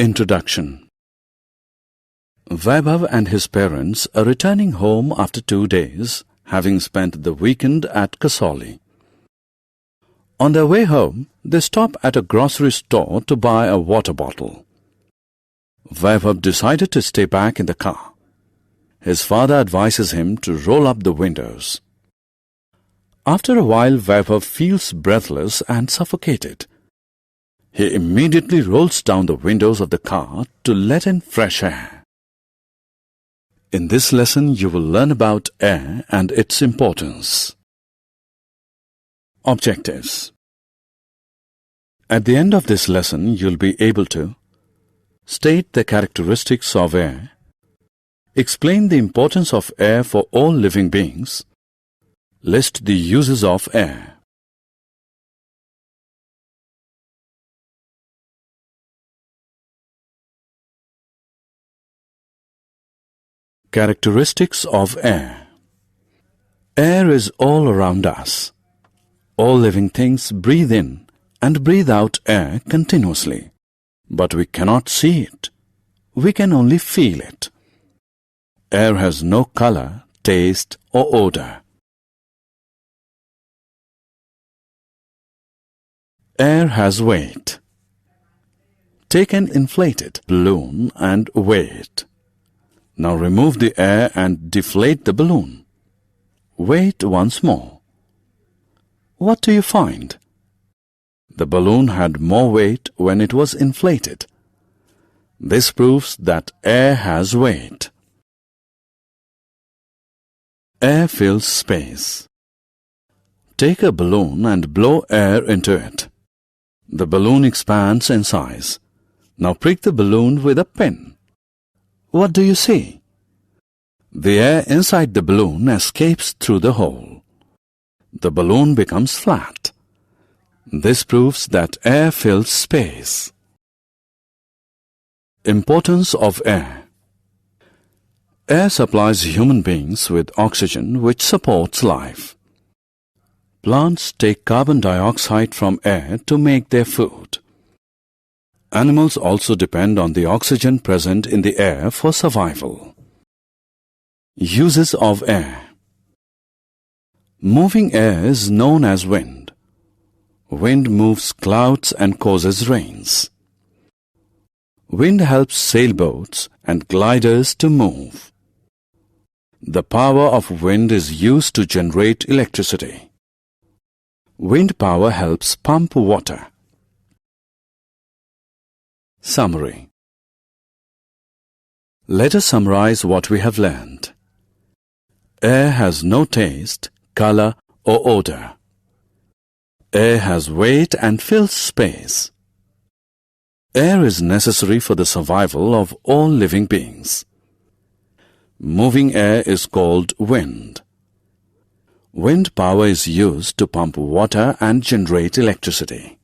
Introduction. Vaibhav and his parents are returning home after 2 days, having spent the weekend at Kasauli. On their way home, they stop at a grocery store to buy a water bottle. Vaibhav decided to stay back in the car. His father advises him to roll up the windows. After a while, Vaibhav feels breathless and suffocated. He immediately rolls down the windows of the car to let in fresh air. In this lesson, you will learn about air and its importance. Objectives. At the end of this lesson, you'll be able to state the characteristics of air, explain the importance of air for all living beings, list the uses of air. Characteristics of air. Air is all around us. All living things breathe in and breathe out air continuously, but we cannot see it. We can only feel it. Air has no color, taste, or odor. Air has weight. Take an inflated balloon and weigh it. Now remove the air and deflate the balloon. Weigh it once more. What do you find? The balloon had more weight when it was inflated. This proves that air has weight. Air fills space. Take a balloon and blow air into it. The balloon expands in size. Now prick the balloon with a pin. What do you see? The air inside the balloon escapes through the hole. The balloon becomes flat. This proves that air fills space. Importance of air. Air supplies human beings with oxygen, which supports life. Plants take carbon dioxide from air to make their food. Animals also depend on the oxygen present in the air for survival. Uses of air. Moving air is known as wind. Wind moves clouds and causes rains. Wind helps sailboats and gliders to move. The power of wind is used to generate electricity. Wind power helps pump water. Summary. Let us summarize what we have learned. Air has no taste, color, or odor. Air has weight and fills space. Air is necessary for the survival of all living beings. Moving air is called wind. Wind power is used to pump water and generate electricity.